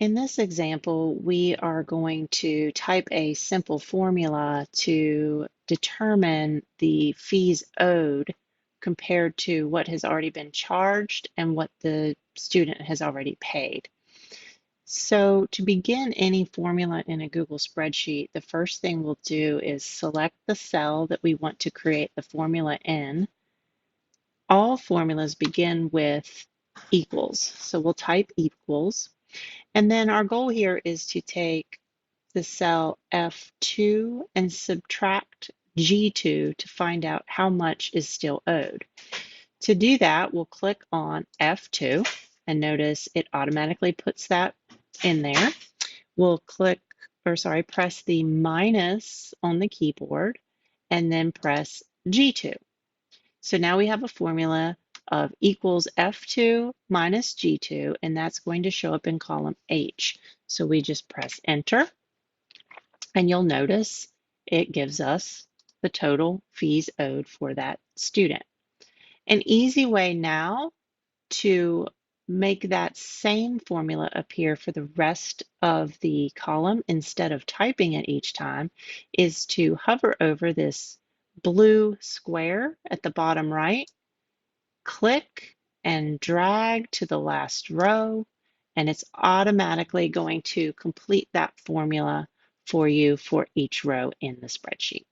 In this example, we are going to type a simple formula to determine the fees owed compared to what has already been charged and what the student has already paid. So to begin any formula in a Google spreadsheet, the first thing we'll do is select the cell that we want to create the formula in. All formulas begin with equals, so we'll type equals. And then our goal here is to take the cell F2 and subtract G2 to find out how much is still owed. To do that, we'll click on F2 and notice it automatically puts that in there. We'll press the minus on the keyboard and then press G2. So now we have a formula of equals F2 minus G2, and that's going to show up in column H. So we just press enter, and you'll notice it gives us the total fees owed for that student. An easy way now to make that same formula appear for the rest of the column instead of typing it each time is to hover over this blue square at the bottom right, click and drag to the last row, and it's automatically going to complete that formula for you for each row in the spreadsheet.